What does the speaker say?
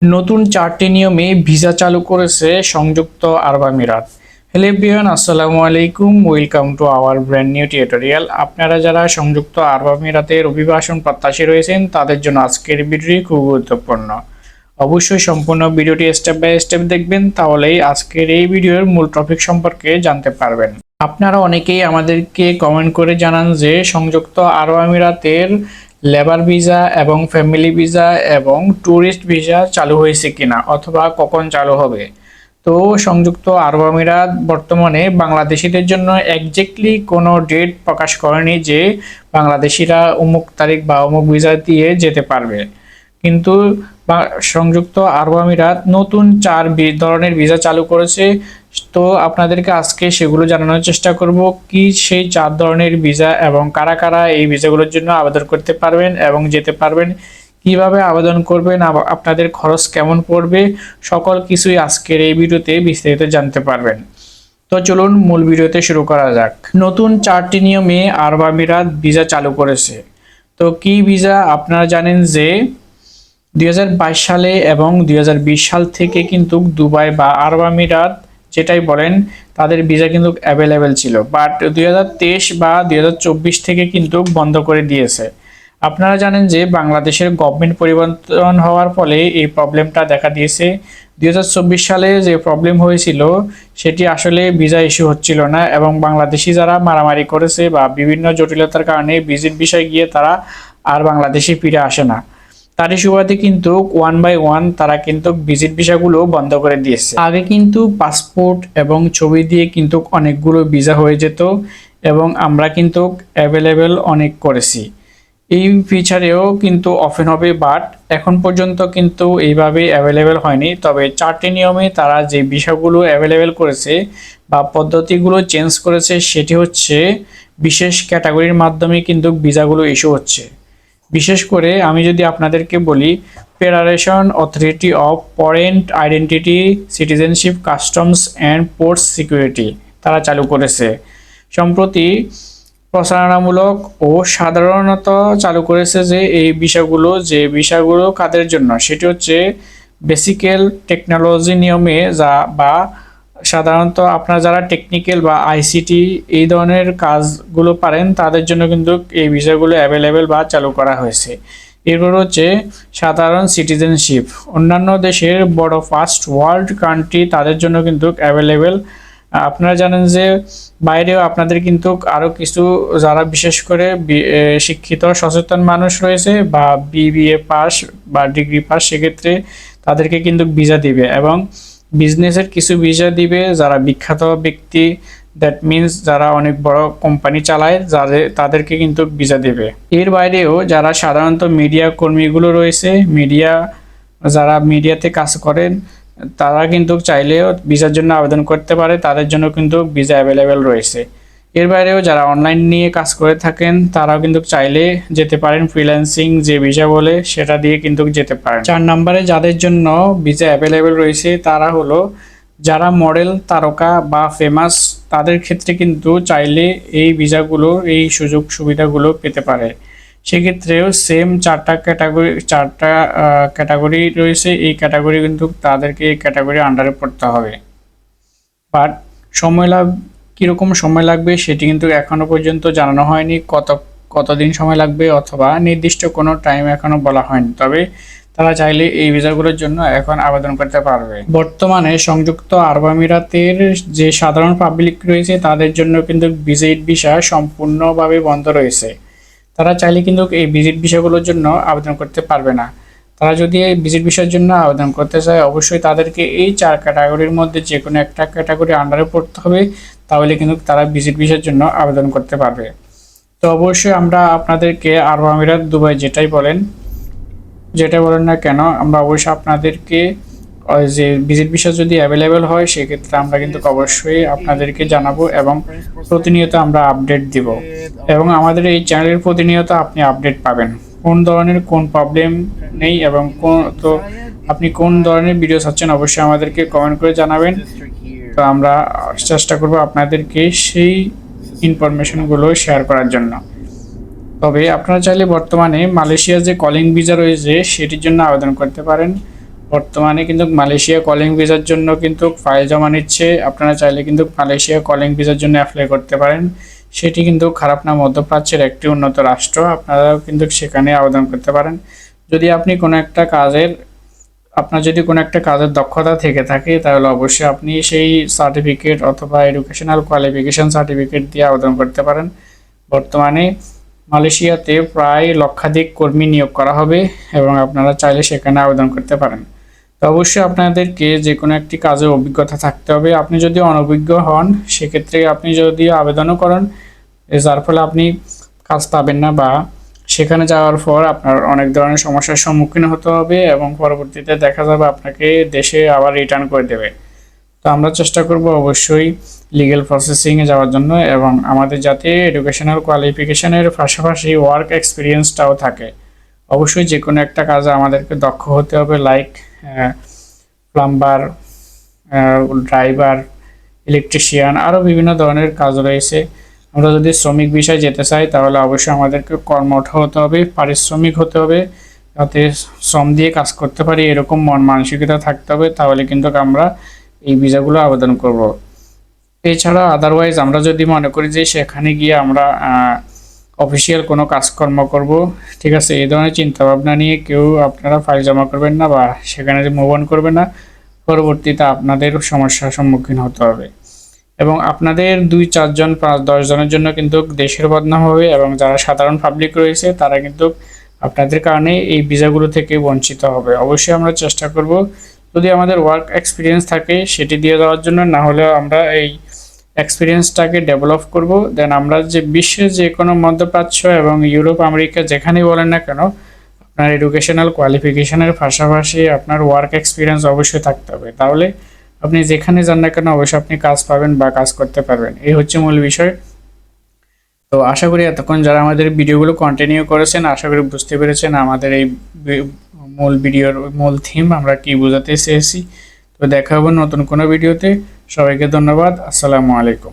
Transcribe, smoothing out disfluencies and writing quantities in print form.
নতুন 4টি নিয়মে ভিসা চালু করেছে সংযুক্ত আরব আমিরাত। হ্যালো এভরিওয়ান, আসসালামু আলাইকুম, welcome to our brand new tutorial. আপনারা যারা সংযুক্ত আরব আমিরাতের অভিবাসন প্রত্যাশী রয়েছেন তাদের জন্য আজকের ভিডিওটি খুব গুরুত্বপূর্ণ। অবশ্যই সম্পূর্ণ ভিডিওটি স্টেপ বাই স্টেপ দেখবেন, তাহলেই আজকের এই ভিডিওর মূল টপিক সম্পর্কে জানতে পারবেন। আপনারা অনেকেই আমাদেরকে কমেন্ট করে জানান যে সংযুক্ত আরব আমিরাতের লেবার ভিসা এবং ফ্যামিলি ভিসা এবং ট্যুরিস্ট ভিসা চালু হয়েছে কিনা অথবা কখন চালু হবে। তো সংযুক্ত আরব আমিরাত বর্তমানে বাংলাদেশিদের জন্য একজ্যাক্টলি কোনো ডেট প্রকাশ করেনি যে বাংলাদেশিরা অমুক তারিখ বা অমুক ভিসা দিয়ে যেতে পারবে, কিন্তু সংযুক্ত আরব আমিরাত নতুন 4 ধরনের ভিসা চালু করেছে। তো আপনাদেরকে আজকে সেগুলো জানানোর চেষ্টা করব, কি সেই 4 ধরনের ভিসা এবং কারা কারা এই ভিসাগুলোর জন্য আবেদন করতে পারবেন এবং যেতে পারবেন, কিভাবে আবেদন করবেন, আপনাদের খরচ কেমন পড়বে, সকল কিছুই আজকের এই ভিডিওতে বিস্তারিত জানতে পারবেন। তো চলুন মূল ভিডিওতে শুরু করা যাক। নতুন 4টি নিয়মে আরব আমিরাত ভিসা চালু করেছে। তো কি ভিসা? আপনারা জানেন যে 2022 সালে এবং 2020 সাল থেকে কিন্তু দুবাই বা আরব আমিরাত যেটাই বলেন তাদের ভিসা কিন্তু অ্যাভেলেবেল ছিল, বাট 2023 বা 2024 থেকে কিন্তু বন্ধ করে দিয়েছে। আপনারা জানেন যে বাংলাদেশের গভর্নমেন্ট পরিবর্তন হওয়ার ফলে এই প্রবলেমটা দেখা দিয়েছে। 2024 সালে যে প্রবলেম হয়েছিল সেটি আসলে ভিসা ইস্যু হচ্ছিল না, এবং বাংলাদেশি যারা মারামারি করেছে বা বিভিন্ন জটিলতার কারণে ভিজিট ভিসায় গিয়ে তারা আর বাংলাদেশে ফিরে আসে না। তারই সুবাদে কিন্তু 1 বাই 1 তারা কিন্তু ভিজিট ভিসাগুলো বন্ধ করে দিয়েছে। আগে কিন্তু পাসপোর্ট এবং ছবি দিয়ে কিন্তু অনেকগুলো ভিসা হয়ে যেত এবং আমরা কিন্তু অ্যাভেলেবেল অনেক করেছি। এই ফিচারেও কিন্তু ওপেন হবে, বাট এখন পর্যন্ত কিন্তু এইভাবে অ্যাভেলেবেল হয়নি। তবে 4টি নিয়মে তারা যে ভিসাগুলো অ্যাভেলেবেল করেছে বা পদ্ধতিগুলো চেঞ্জ করেছে সেটি হচ্ছে বিশেষ ক্যাটাগরির মাধ্যমে কিন্তু ভিসাগুলো ইস্যু হচ্ছে। বিশেষ করে আমি যদি আপনাদেরকে বলি, federation authority of foreign identity, citizenship, customs and ports security তারা চালু করেছে। সম্প্রতি প্রচারণামূলক ও সাধারণত চালু করেছে যে এই বিষয়গুলো কাদের জন্য, সেটি হচ্ছে বেসিক্যাল টেকনোলজি নিয়মে যা বা সাধারণত আপনারা যারা টেকনিক্যাল বা আইসিটি এই ধরনের কাজগুলো পারেন তাদের জন্য কিন্তু এই বিষয়গুলো অ্যাভেলেবেল বা চালু করা হয়েছে। এরপর হচ্ছে সাধারণ সিটিজেনশিপ, অন্যান্য দেশের বড় ফার্স্ট ওয়ার্ল্ড কান্ট্রি তাদের জন্য কিন্তু অ্যাভেলেবেল। আপনারা জানেন যে বাইরেও আপনাদের কিন্তু আরও কিছু যারা বিশেষ করে শিক্ষিত সচেতন মানুষ রয়েছে বা বিবিএ পাস বা ডিগ্রি পাস, সেক্ষেত্রে তাদেরকে কিন্তু ভিসা দিবে এবং বিজনেসের কিছু ভিসা দিবে যারা বিখ্যাত ব্যক্তি, দ্যাট মিনস যারা অনেক বড় কোম্পানি চালায় তাদেরকে কিন্তু ভিসা দেবে। এর বাইরেও যারা সাধারণত মিডিয়া কর্মীগুলো রয়েছে, যারা মিডিয়াতে কাজ করেন তারা কিন্তু চাইলেও ভিসার জন্য আবেদন করতে পারে, তাদের জন্য কিন্তু ভিসা অ্যাভেলেবেল রয়েছে। এর বাইরেও যারা অনলাইন নিয়ে কাজ করে থাকেন তারাও কিন্তু চাইলে যেতে পারেন, ফ্রিল্যান্সিং যে ভিসা বলে সেটা দিয়ে কিন্তু যেতে পারেন। 4 নম্বরে যাদের জন্য ভিসা অ্যাভেলেবেল রয়েছে তারা হলো যারা মডেল, তারকা বা ফেমাস, তাদের ক্ষেত্রে কিন্তু চাইলে এই ভিসাগুলো, এই সুযোগ সুবিধাগুলো পেতে পারে। সেক্ষেত্রেও সেম 4টা ক্যাটাগরি রয়েছে। এই ক্যাটাগরি কিন্তু তাদেরকে এই ক্যাটাগরির আন্ডারে পড়তে হবে, বাট কীরকম সময় লাগবে সেটি কিন্তু এখনো পর্যন্ত জানানো হয়নি, কতদিন সময় লাগবে অথবা নির্দিষ্ট কোনো টাইম এখনো বলা হয়নি। তবে তারা চাইলে এই ভিসাগুলোর জন্য এখন আবেদন করতে পারবে। বর্তমানে সংযুক্ত আরব আমিরাতের যে সাধারণ পাবলিক রয়েছে তাদের জন্য কিন্তু ভিজিট ভিসা সম্পূর্ণভাবে বন্ধ রয়েছে। তারা চাইলে কিন্তু এই ভিজিট ভিসাগুলোর জন্য আবেদন করতে পারবে না। তারা যদি এই ভিজিট ভিসার জন্য আবেদন করতে চায় অবশ্যই তাদেরকে এই 4 ক্যাটাগরির মধ্যে যে কোনো একটা ক্যাটাগরি আন্ডারে পড়তে হবে, তাহলে কিন্তু তারা ভিজিট ভিসার জন্য আবেদন করতে পারবে। তো অবশ্যই আমরা আপনাদেরকে আরব আমিরাত, দুবাই যেটাই বলেন না কেন, আমরা অবশ্যই আপনাদেরকে যে ভিজিট ভিসা যদি অ্যাভেলেবেল হয় সেক্ষেত্রে আমরা কিন্তু অবশ্যই আপনাদেরকে জানাবো এবং প্রতিনিয়ত আমরা আপডেট দিব, এবং আমাদের এই চ্যানেলের প্রতিনিয়ত আপনি আপডেট পাবেন কোন ধরনের কোন প্রবলেম নেই এবং আপনি কোন ধরনের ভিডিও চাচ্ছেন অবশ্যই আমাদেরকে কমেন্ট করে জানাবেন। তো আমরা চেষ্টা করব আপনাদেরকে সেই ইনফরমেশনগুলো শেয়ার করার জন্য। তবে আপনারা চাইলে বর্তমানে মালয়েশিয়ার যে কলিং ভিসা রয়েছে সেটির জন্য আবেদন করতে পারেন, বর্তমানে কিন্তু মালয়েশিয়া কলিং ভিসার জন্য কিন্তু ফাইল জমা নিচ্ছে। আপনারা চাইলে কিন্তু মালয়েশিয়া কলিং ভিসার জন্য অ্যাপ্লাই করতে পারেন। সেটি কিন্তু খারাপ না, মধ্যপ্রাচ্যের একটি উন্নত রাষ্ট্র, আপনারাও কিন্তু সেখানে আবেদন করতে পারেন। যদি আপনি কোনো একটা কাজের আপনার যদি কোনো একটা কাজের দক্ষতা থেকে থাকে তাহলে অবশ্যই আপনি সেই সার্টিফিকেট অথবা এডুকেশনাল কোয়ালিফিকেশন সার্টিফিকেট দিয়ে আবেদন করতে পারেন। বর্তমানে মালয়েশিয়াতে প্রায় লক্ষাধিক কর্মী নিয়োগ করা হবে এবং আপনারা চাইলে সেখানে আবেদন করতে পারেন। তো অবশ্যই আপনাদেরকে যে কোনো একটি কাজের অভিজ্ঞতা থাকতে হবে। আপনি যদি অনভিজ্ঞ হন সেক্ষেত্রে আপনি যদি আবেদনও করেন, যার ফলে আপনি কাজ পাবেন না বা সেখানে যাওয়ার পর আপনার অনেক ধরনের সমস্যার সম্মুখীন হতে হবে এবং পরবর্তীতে দেখা যাবে আপনাকে দেশে আবার রিটার্ন করে দেবে। তো আমরা চেষ্টা করব অবশ্যই লিগ্যাল প্রসেসিংয়ে যাওয়ার জন্য এবং আমাদের যাতে এডুকেশনাল কোয়ালিফিকেশনের পাশাপাশি ওয়ার্ক এক্সপিরিয়েন্সটাও থাকে। অবশ্যই যে কোনো একটা কাজে আমাদেরকে দক্ষ হতে হবে, লাইক প্লাম্বার, ড্রাইভার, ইলেকট্রিশিয়ান, আরও বিভিন্ন ধরনের কাজ রয়েছে। আমরা যদি শ্রমিক বিষয়ে যেতে চাই তাহলে অবশ্যই আমাদেরকে কর্মঠ হতে হবে, পারিশ্রমিক হতে হবে, যাতে শ্রম দিয়ে কাজ করতে পারি এরকম মন মানসিকতা থাকতে হবে, তাহলে কিন্তু আমরা এই ভিসাগুলো আবেদন করব। এছাড়া আদারওয়াইজ আমরা যদি মনে করি যে সেখানে গিয়ে আমরা অফিসিয়াল কোনো কাজকর্ম করব, ঠিক আছে, এই ধরনের চিন্তাভাবনা নিয়ে কেউ আপনারা ফাইল জমা করবেন না বা সেখানে মুভ অন করবেন না। পরবর্তীতে আপনাদের সমস্যার সম্মুখীন হতে হবে এবং আপনাদের 2-4 জন 5-10 জনের জন্য কিন্তু দেশের বদনাম হবে এবং যারা সাধারণ পাবলিক রয়েছে তারা কিন্তু আপনাদের কারণে এই ভিসাগুলো থেকে বঞ্চিত হবে। অবশ্যই আমরা চেষ্টা করব যদি আমাদের ওয়ার্ক এক্সপিরিয়েন্স থাকে সেটি দিয়ে দেওয়ার জন্য, না হলে আমরা এই এক্সপিরিয়েন্সটাকে ডেভেলপ করব। দেন আমরা যে বিশ্বের যে কোনো মধ্যপ্রাচ্য এবং ইউরোপ আমেরিকা যেখানেই বলেন না কেন, আপনার এডুকেশনাল কোয়ালিফিকেশনের পাশাপাশি আপনার ওয়ার্ক এক্সপিরিয়েন্স অবশ্যই থাকতে হবে, তাহলে আপনি যেখানে যান না কেন অবশ্যই আপনি কাজ পাবেন বা কাজ করতে পারবেন। এই হচ্ছে মূল বিষয়। তো আশা করি এতক্ষণ যারা আমাদের ভিডিওগুলো কন্টিনিউ করেছেন আশা করি বুঝতে পেরেছেন আমাদের এই মূল ভিডিওর মূল থিম আমরা কি বোঝাতে চেয়েছি। তো দেখা হবে নতুন কোনো ভিডিওতে। সবাইকে ধন্যবাদ। আসসালামু আলাইকুম।